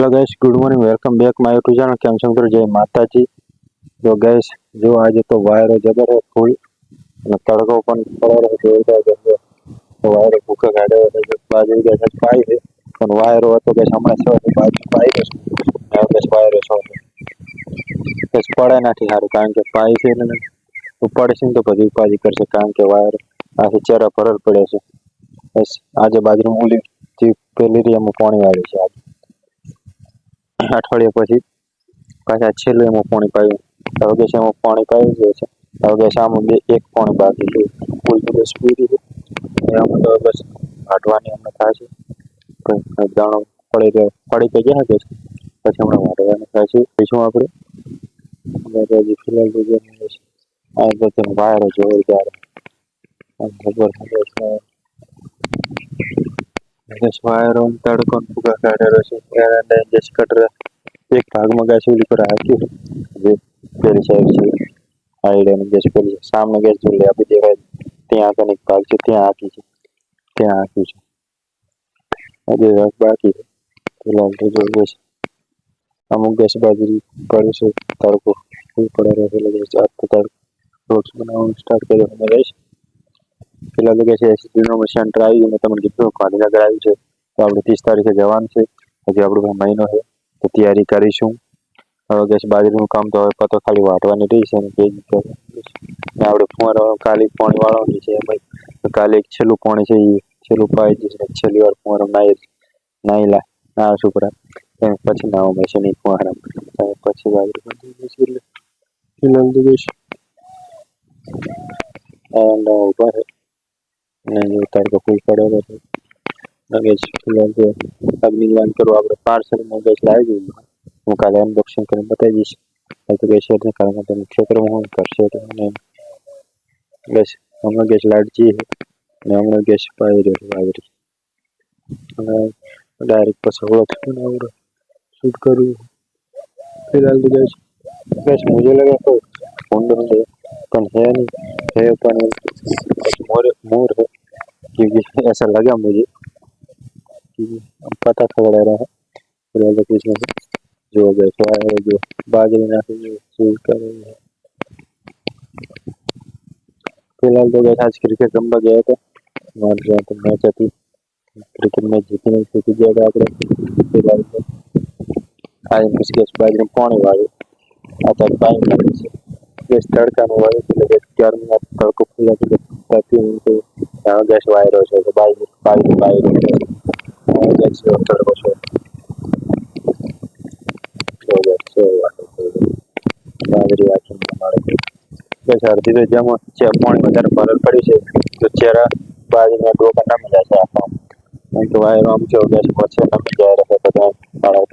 Hello guys, good morning, welcome back my YouTube channel. केम છો મિત્રો? જય માતાજી। તો ગાइस જો આજે તો વાયરો જબર હે ફૂલ અને તડકો પણ પડે છે જોરદાર ગરમી તો વાયરો ભૂકા કાઢે છે બાજુ કે પાઈ છે પણ વાયરો હતો કે હમણાં છે બાજુ પાઈ છે હવે બસ વાયરો છે બસ પડે નથી સારું કારણ કે પાઈ છે ને પડશે ને તો બધી ઉપાધિ કરશે કારણ કે વાયરો આ ચહેરા પર પડે છે બસ આજે બાજુ મૂલી જે પેલી એમાં પાણી આવે છે અઠવાડિયા પછી પાછા છેલ્લે એમાં પાણી પાયું હવે કે એમાં પાણી પાયું ગયું છે હવે કે સામે એક પાણી બાકી છે કુલ દિવસ પીધી છે એમાં તો બસ વાટવાની અમને થાય છે દાણો પડી તો ગયા કે પછી હમણાં વાટવાની થાય છે પૈસું આપણે હજી ફિલહાલ તો આ બધું વાયરો જોરદાર ખબર વાયરો તડકો ફૂગા કાઢેલો છે જસ કટર एक भाग में गैस ऊपर आती है જે પેલી સાઈડ છે આઈડન ગેસ પેલી સામે ગેસ જોઈ આપણે દેખાય ત્યાં આગળ એક ભાગ છે ત્યાં આકી છે ત્યાં આકી છે આજે એક બાકી છે પેલા તો જો ગેસ અમુક ગેસ બાજરી પડે છે તડકો ફૂલ પડે રહે એટલે ચાર તો તડકો રોજ બનાવવાનું સ્ટાર્ટ કર્યો અમે રહીશ પેલા તો ગેસ એસડીનો મશીન ટ્રાય મેં તમને કીધું ગાંધીનગર આવ્યું છે તો આપણે 30 તારીખે જવાનું છે હજી આપણો મહિનો છે તો તૈયારી કરીશું હવે ગેસ બાજરીનું કામ તો હવે પતો ખાલી વાટવાની રહી છે અને આપણે ફુવારો કાલે પાણી વાળવાની છે ભાઈ કાલે એક છેલ્લું પાણી છે એ છેલ્લું પાઈ દઈશ છેલ્લી વાર ફુવારો નાઈ ના છોકરા પછી નાવા મળશે નહીં ફુવારા પછી બાજરી ફિલહાલ તો ગેસ ઉભા છે અને તારીખો ફૂલ પડેલો છે ગેસ ફિલહાલ તો અગ્નિ વાન કરો આપણે પાર્સલમાં ગેસ લાવી દઈએ હું કાલે અનબોક્સિંગ કરીને બતાવી દઈશ તો ગેસ એટલે કારણ કે ક્ષેત્રમાં હું કરશે બસ હમણાં ગેસ લાડજી અને હમણાં ગેસ પાઈ રહ્યો બાજરી અને ડાયરેક્ટ પછી ઓળખ શૂટ કરવું फिलहाल तो गैस मुझे लगा तो होंडा है पर है नहीं है पर मोर है क्योंकि ऐसा लगा मुझे कि पता था लग रहा है फिलहाल तो कुछ नहीं जो गैस है जो बाजरी ना शूट कर रही है फिलहाल तो गैस आज क्रिकेट रमवा गया था हमारे यहाँ तो मैच थी क्रिकेट मैच जीती नहीं जीती गया था આપણે फिलहाल तो आज गैस बाजरी पानी वाले आता पानी लगे છે ગેસ તડકાનું વાવે એટલે ગેસ ગરમી તડકો ફૂલા તો ગેસ વાયરો છે તો બાય ગેસ તડકો છે તો ગેસ બાજરી વાંચી મળે ગેસ અડધી તો જેમ પાણી વધારે ભરલ પડી છે તો ચહેરા બાજરીના ડોકા નમી જાય છે આખા તો વાયરો આમ કેવો ગેસ પછી નમી જાય રહે બધા પાળા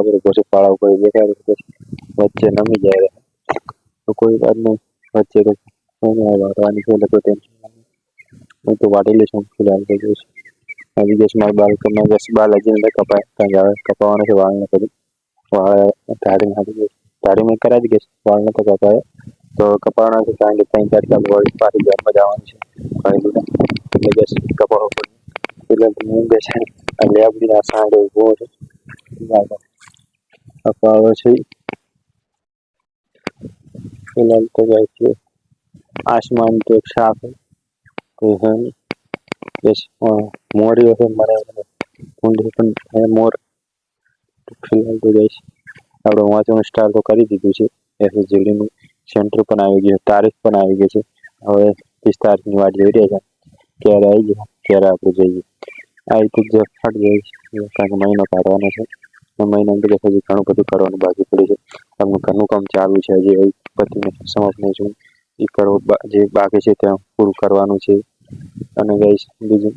પર પછી પાળા ઉપર દેખાય વચ્ચે નમી જાય તો કોઈ વાત નહીં વચ્ચે તો વાટવાની છે એટલે કોઈ ટેન્શન નહીં તો વાટી લઈશું ફિલહાલ તો જોઈશ આવી ગેસ મારા બાલ્કનમાં ગેસ બાલાજીને કપાય ત્યાં આવે કપાવાનો છે વાળને કરી વાળ દાઢીમાં કરાવી ગેસ વાળને તો કપાય તો કપાવાના છે કારણ કે 3-4 વળી પાછી ઘરમાં જવાનું છે એટલે ગેસ કપાવવો પડે એટલે હું ગેસ લેબડીના સાંડે ઊભો છે કપાવે છે फिलहाल तो वैसे आसमान तो साफ है कोई है नहीं बस मोर है मरे ढूंढे पण है मोर फिलहाल तो वैसे આપણે વાંચવાનું સ્ટાર્ટ તો કરી દીધું છે એસએસજીડીનું સેન્ટર પણ આવી ગયું તારીખ પણ આવી ગઈ છે હવે 30 તારીખની વાટ જોઈ રહ્યા છે ક્યારે આવી જાય ક્યારે આપણે જઈએ આ રીતે જ ફટ જાય કારણ કે મહિનો કાઢવાનો છે મહિનામાં તો હજી ઘણું બધું કરવાનું બાકી પડ્યું છે તમને ઘરનું કામ ચાલુ છે હજી પતિને સમજ નહીં છું એ કરવું જે બાકી છે ત્યાં પૂરું કરવાનું છે અને ગઈશ બીજું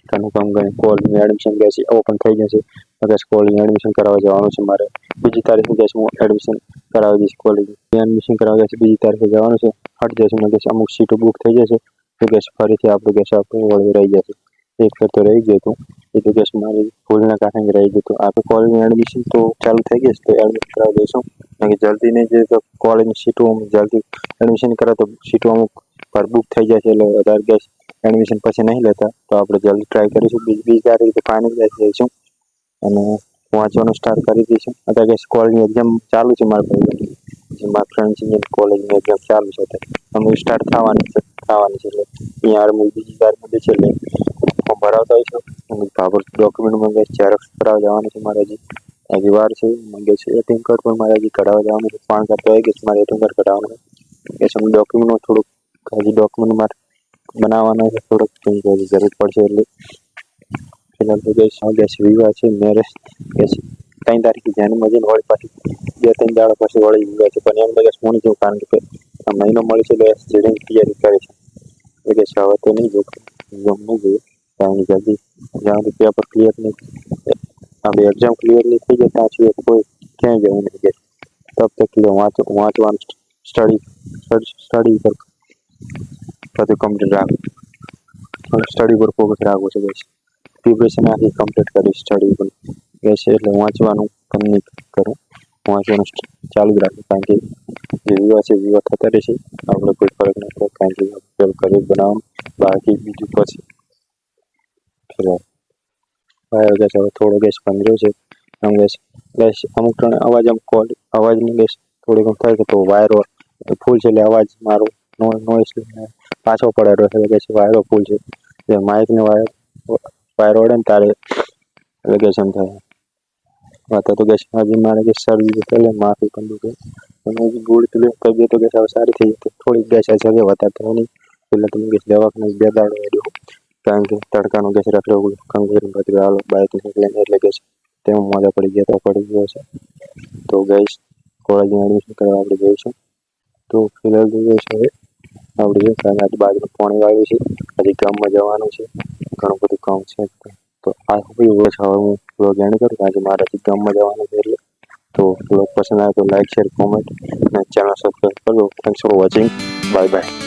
ઘરનું કામ ગઈ કોલેજનું એડમિશન ગઈ ઓપન થઈ જશે ગેસ કોલેજનું એડમિશન કરાવવા જવાનું છે મારે બીજી તારીખે ગેસ હું એડમિશન કરાવી દઈશ કોલેજનું એડમિશન કરાવવા જશે બીજી તારીખે જવાનું છે હટ જશે મને ગેસ અમુક સીટો બુક થઈ જશે તો ગેસ ફરીથી આપણે ગેસ આપણે વળી રહી જશે એક ફેર તો રહી ગયું હતું એ તો ગેસ મારી ભૂલના કારણે રહી ગયું હતું આપણે કોલેજનું એડમિશન તો ચાલુ થઈ ગઈ તો એડમિશન કરાવી દઈશું કારણ કે જલ્દી નહીં જે તો કોલેજની સીટો જલ્દી એડમિશન કરે તો સીટો અમુક પર બુક થઈ જાય છે એટલે વધારે ગેસ એડમિશન પછી નહીં લેતા તો આપણે જલ્દી ટ્રાય કરીશું બીજી તારીખે ફાઇનલ ગેસ જઈશું અને વાંચવાનું સ્ટાર્ટ કરી દઈશું. અત્યારે ગેસ કોલેજની એક્ઝામ ચાલુ છે મારા ભાઈ, જે મારા ફ્રેન્ડ છે કોલેજની એક્ઝામ ચાલુ છે અત્યારે અમે સ્ટાર્ટ થવાની છે એટલે અહીંયા બીજી વાર બધી છે એટલે ફોર્મ ભરાવતા હોઈશું. બાબર ડોક્યુમેન્ટમાં ગેસ ઝેરોક્સ કરાવવા જવાનું છે મારે હજી વાર છે. ગેસ એટીએમ કાર્ડ પણ મારે હજી કઢાવવા જવાનું છે. પાન કાર્ડ તો આવી ગયું મારે એટીએમ કાર્ડ કઢાવવાનું છે. ગેસ અમે ડોક્યુમેન્ટમાં થોડુંક હજી ડોક્યુમેન્ટ મારે બનાવવાના છે થોડુંક જરૂર પડશે એટલે ફિલહાલ તો ગેસ વિવાહ છે મેરેજ ગેસ 3 તારીખે જન્મ છે ને વળી પાછી 2-3 દાડા પછી વળી વિવાહ છે પણ એમ ગેસ મોડી જવું કારણ કે આ મહિનો મળે છે એટલે જેડીની તૈયારી કરે છે એટલે ગેસ હવે તો નહીં જોવું નહીં જોઈએ કારણ કે જલ્દી જ્યાં સુધી પેપર ક્લિયર નહીં હવે એક્ઝામ ક્લિયર નહીં થઈ જાય ત્યાં સુધી કોઈ ક્યાંય જવું નહીં ગેસ તબ તક વાંચવાનું સ્ટડી પર બધું કમ્પ્લીટ રાખવું સ્ટડી પર ફોકસ રાખવું છે ગેસ પ્રિપરેશન આખી કમ્પ્લીટ કરી સ્ટડી પર ગેસ એટલે વાંચવાનું કમ નહીં કરું વાંચવાનું ચાલુ જ રાખવું કારણ કે જે વિવાહ છે વિવાહ થતા રહેશે આપણે કોઈ ફરક નહીં પડે કારણ કે આપણે કરિયર બનાવવાનું બાકી બીજું પછી ફિલહાલ ગેસ હવે થોડો ગેસ બંધ છે આમ ગેસ અમુક ટાણે અવાજની ગેસ થોડી ઘણું થાય કે તો વાયરો ફૂલ છે એટલે અવાજ મારો નોઈસ પાછો પડે રહ્યો છે ગેસ વાયરો ફૂલ છે જે માઇકને વાયરો વળે ને તારે એટલે ગેસ એમ થાય વાત તો ગેસ હજી મારે ગેસ શરદી પહેલે માથું પણ દુખે અને હજી ગોળ તબિયત તો ગેસ હવે સારી થઈ જતી થોડીક ગેસ હશે વધારે થયો નહીં એટલે તમે ગેસ દવાખાને 2 દાડો આવ્યો કારણ કે તડકાનો ગેસ રખડ્યો કંગીર બધું હાલો બાઇક નીકળીને એટલે ગેસ તેમાં મોજા પડી ગયા તો પડી ગયો છે તો ગેસ કોલેજમાં એડમિશન કરવા આપણે જઈશું તો ફિલહાલ તો ગેસ હવે આપણે કારણ કે બાજુનું પાણી વાળ્યું છે હજી ગામમાં જવાનું છે ઘણું બધું કામ છે તો આ હવે હું બ્લોગ એન્ડ કરું આજે મારે હજી ગામમાં જવાનું છે એટલે તો બ્લોગ પસંદ આવે તો લાઈક શેર કોમેન્ટ અને ચેનલ સબસ્ક્રાઈબ કરજો thanks for watching bye bye